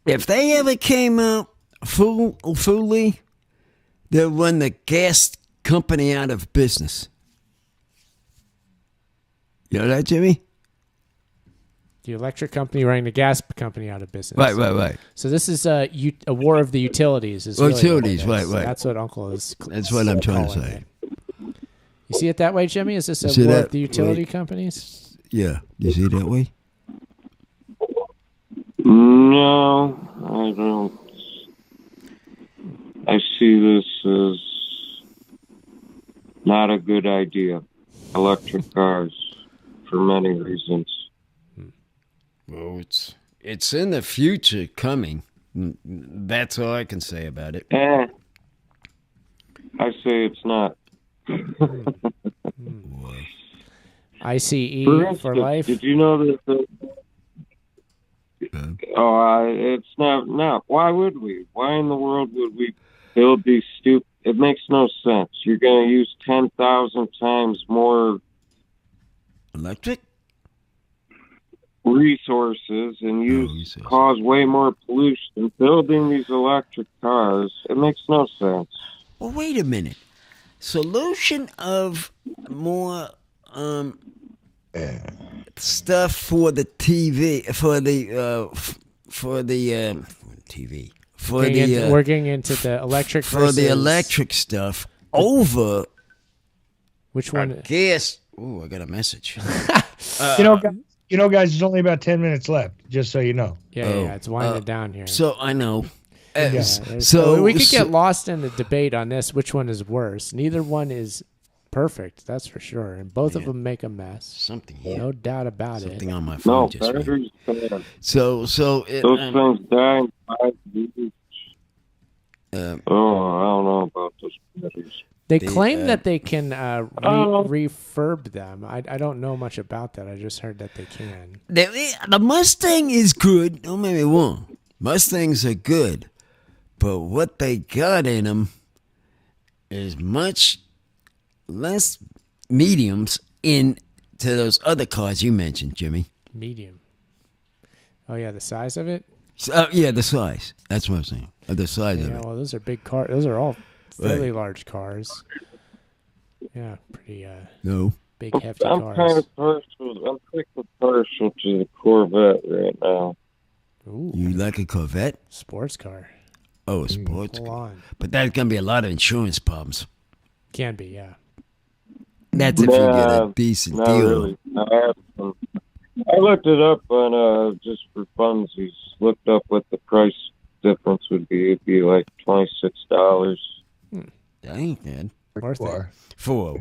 if they ever came out fully, they'll run the gas company out of business. You know that, Jimmy? The electric company running the gas company out of business. Right. So this is a war of the utilities. Is really Utilities, what it is. right. That's what Uncle is. That's what I'm trying to say. It. You see it that way, Jimmy? Is this a war of the utility companies? Yeah. You see it that way? No, I don't. I see this as not a good idea. Electric cars, for many reasons. Well, it's in the future coming. That's all I can say about it. I say it's not. ICE for life. Did you know that? It's not. Why would we? Why in the world would we build these stupid? It makes no sense. You're going to use 10,000 times more electric resources and cause way more pollution building these electric cars. It makes no sense. Well, wait a minute. Solution of more stuff for the TV we're getting into the electric for the electric stuff over which one? Guess. Oh, I got a message. You know, guys, there's only about 10 minutes left. Just so you know. Yeah, it's winding down here. So I know. So we could get lost in the debate on this. Which one is worse? Neither one is perfect. That's for sure. And both of them make a mess. Something. No doubt about Something it. on my phone just batteries bad. So those things die in 5 years. I don't know about those batteries. They claim that they can refurb them. I don't know much about that. I just heard that they can. The Mustang is good. Don't make me wrong. Mustangs are good. But what they got in them is much less mediums into those other cars you mentioned, Jimmy. Medium. Oh, yeah, the size of it? Yeah, the size. That's what I'm saying. The size of it. Well, those are big cars. Those are all fairly large cars. Yeah, pretty big, hefty cars. I'm pretty partial to the Corvette right now. Ooh. You like a Corvette? Sports car. Oh, a sports car. On. But that's going to be a lot of insurance problems. Can be, yeah. That's if you get a decent not deal. Really. I looked it up on just for funsies. Looked up what the price difference would be. It'd be like $26. That ain't bad. Worth it. For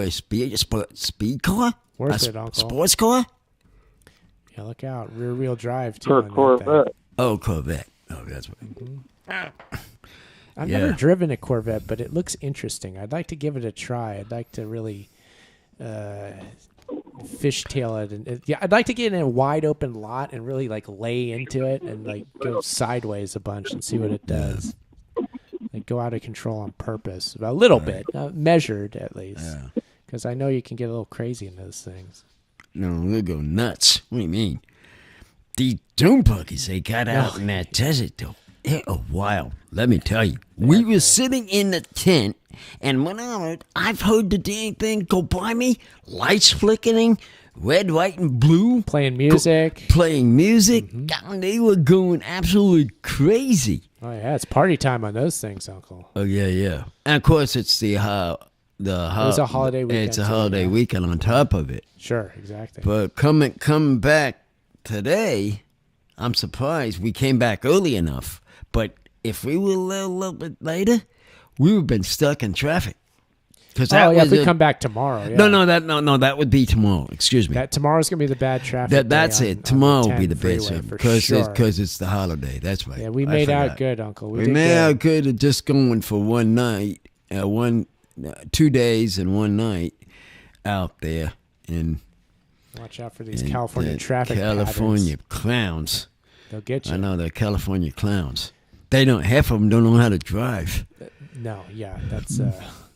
a speed car? Worth it, Uncle. Sports car? Yeah, look out. Rear wheel drive too. For a Corvette. Oh, Corvette. Oh, that's what. I've never driven a Corvette, but it looks interesting. I'd like to give it a try. I'd like to really fishtail it, and I'd like to get in a wide open lot and really like lay into it and like go sideways a bunch and see what it does. Like go out of control on purpose, a little bit, measured at least, because I know you can get a little crazy in those things. No, we'll go nuts. What do you mean? These dune buggies they got out in that desert, though, they're wild. Let me tell you. We were sitting in the tent, and when I've heard the dang thing go by me, lights flickering, red, white, and blue. Playing music. God, they were going absolutely crazy. Oh, yeah, it's party time on those things, Uncle. Oh, yeah. And, of course, it's it was a holiday weekend. It's a holiday weekend on top of it. Sure, exactly. But coming back today, I'm surprised we came back early enough. But if we were a little bit later, we would have been stuck in traffic. If we come back tomorrow. Yeah. No, that would be tomorrow. Excuse me. Tomorrow's gonna be the bad traffic. That's it. Tomorrow will be the bad traffic because it's the holiday. That's right. Yeah, we made out good, Uncle. We made out good at just going for one night, 2 days and one night out there, and watch out for these California traffic California patterns. Clowns. They'll get you. I know they're California clowns. Half of them don't know how to drive. No, yeah,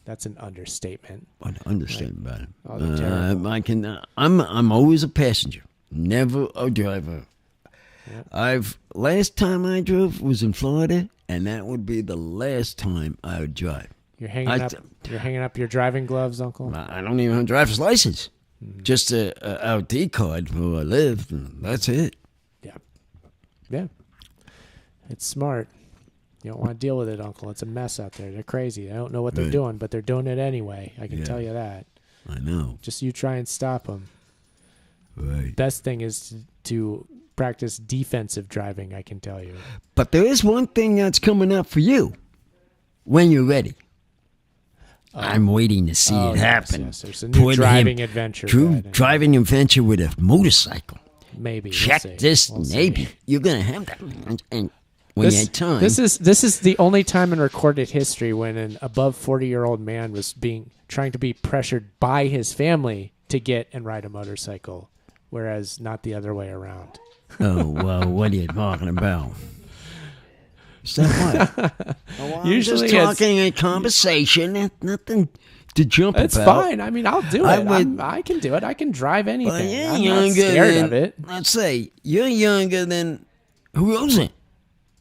that's an understatement. An understatement about it. Oh, they're terrible. I'm always a passenger, never a driver. Yep. Last time I drove was in Florida, and that would be the last time I would drive. You're hanging up your driving gloves, Uncle? I don't even have a driver's license. Mm-hmm. Just a ID card where I live, and that's it. Yeah. It's smart. You don't want to deal with it, Uncle. It's a mess out there. They're crazy. They don't know what they're doing, but they're doing it anyway. I can tell you that. I know. Just you try and stop them. Right. Best thing is to practice defensive driving, I can tell you. But there is one thing that's coming up for you when you're ready. I'm waiting to see it happen. Yes. There's a new driving adventure. Driving adventure with a motorcycle. Maybe. Check this, maybe. You're going to have that. And when you have time. This is the only time in recorded history when an above 40-year-old man was trying to be pressured by his family to get and ride a motorcycle, whereas not the other way around. Oh, well, what are you talking about? So what? Usually just talking a conversation, nothing to jump about. It's fine. I mean, I'll do it. I can do it. I can drive anything. I'm not scared of it. Let's say you're younger than who isn't.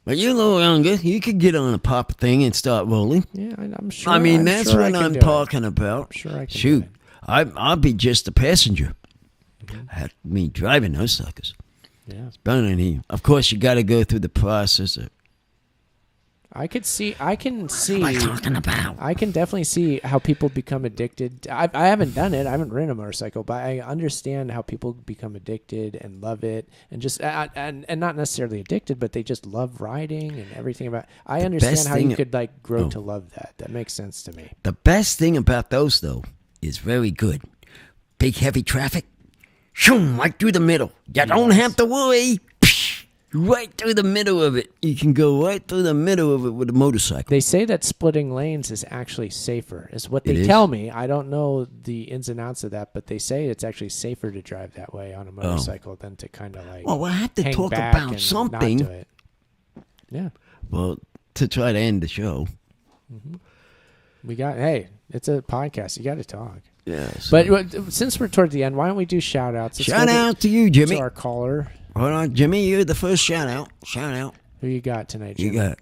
But you're a little younger. You could get on a pop thing and start rolling. Yeah, I'm sure. I mean, that's what I'm talking about. I'm sure I can. Shoot, I'll be just a passenger. Have me driving those suckers. Yeah, it's better than he. Of course, you got to go through the process of. I can see. What am I talking about? I can definitely see how people become addicted. I haven't done it. I haven't ridden a motorcycle, but I understand how people become addicted and love it, and just and not necessarily addicted, but they just love riding and everything about. I understand how you could grow to love that. That makes sense to me. The best thing about those though is very good. Big heavy traffic, shoom, right through the middle. You don't have to worry. Right through the middle of it. You can go right through the middle of it with a motorcycle. They say that splitting lanes is actually safer, is what they tell me. I don't know the ins and outs of that, but they say it's actually safer to drive that way on a motorcycle than to kind of like. Well, we'll have to hang talk back about and something. Not do it. Yeah. Well, to try to end the show. Hey, it's a podcast. You got to talk. Yes. But since we're toward the end, why don't we do shout outs? Shout out to you, Jimmy. To our caller. Hold on, Jimmy, you're the first shout out. Shout out. Who you got tonight, Jimmy? You got.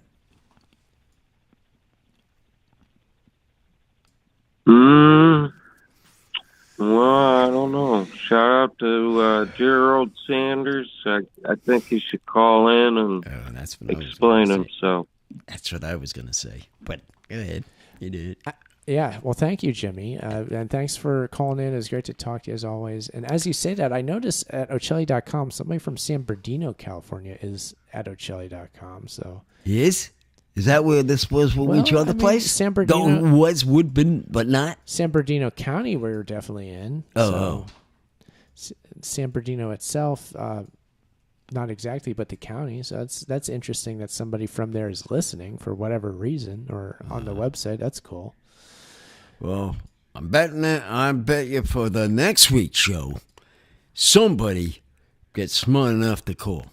Well, I don't know. Shout out to Jerald Sanders. I think he should call in and explain himself. That's what I was going to say. But go ahead. You did. Yeah, well, thank you, Jimmy. And thanks for calling in. It was great to talk to you as always. And as you say that, I noticed at Ocelli.com, somebody from San Bernardino, California is at Ocelli.com. So Yes? Is that where this was when we chose the place? San Bernardino would been, but not? San Bernardino County we're definitely in. So San Bernardino itself, not exactly, but the county. So that's interesting that somebody from there is listening for whatever reason or on the website. That's cool. Well, I bet you for the next week's show, somebody gets smart enough to call.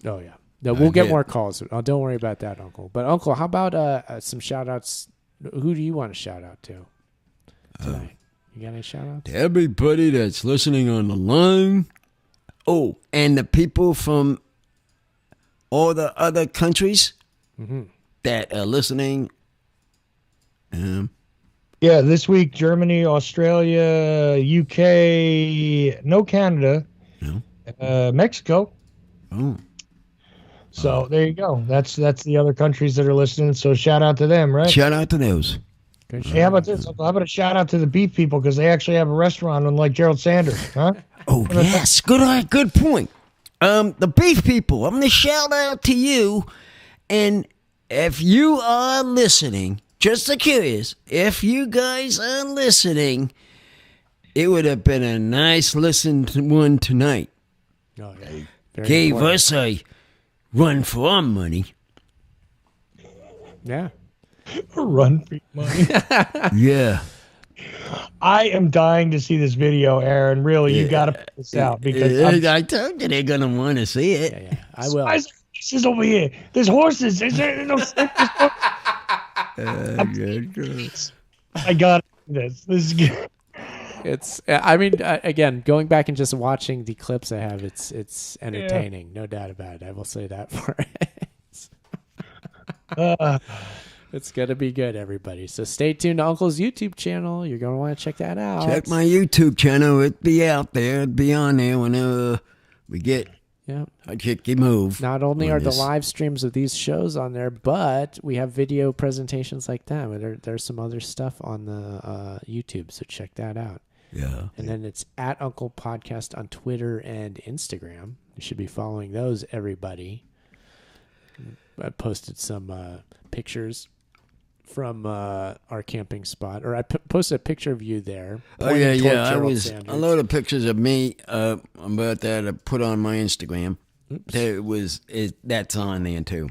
Oh, yeah. No, we'll get more calls. Oh, don't worry about that, Uncle. But, Uncle, how about some shout-outs? Who do you want to shout out to tonight? You got any shout-outs? To everybody that's listening on the line. Oh, and the people from all the other countries that are listening. Yeah, this week, Germany, Australia, UK, no Canada, Mexico. Oh. So there you go. That's the other countries that are listening. So shout out to them, right? Shout out to those. Hey, how about this? How about a shout out to the beef people because they actually have a restaurant unlike Jerald Sanders, huh? Oh, yes. Good point. The beef people, I'm going to shout out to you. And if you are listening, just so curious, if you guys are listening, it would have been a nice listen to one tonight. Oh, yeah. Gave us a run for our money. Yeah. A run for your money. Yeah. I am dying to see this video, Aaron. Really, you got to put this out because I told you they're gonna want to see it. Yeah. I will. This is over here. There's horses. Is there no? I got this. This is good. It's. I mean, again, going back and just watching the clips I have, it's entertaining, no doubt about it. I will say that for it. It's gonna be good, everybody. So stay tuned to Uncle's YouTube channel. You're gonna want to check that out. Check my YouTube channel. It'd be out there. It'd be on there whenever we get a kicky move. Not only are the live streams of these shows on there, but we have video presentations like that. There's some other stuff on the YouTube, so check that out. Yeah. And then it's at Uncle Podcast on Twitter and Instagram. You should be following those, everybody. I posted some pictures from our camping spot, or I posted a picture of you there. Oh yeah. A load of pictures of me about that I put on my Instagram. Oops. That's on there too.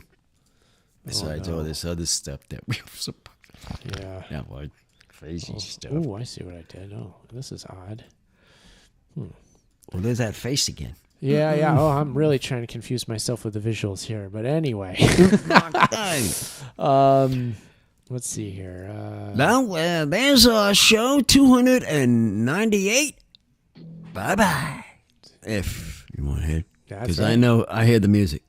Besides all this other stuff that we were supposed to. Yeah. Yeah, well, crazy stuff. Oh, I see what I did. Oh, this is odd. Well, there's that face again. Yeah. Oh, I'm really trying to confuse myself with the visuals here. But anyway. Let's see here. Now, there's our show 298. Bye-bye. If you want to hear. Because I know I hear the music.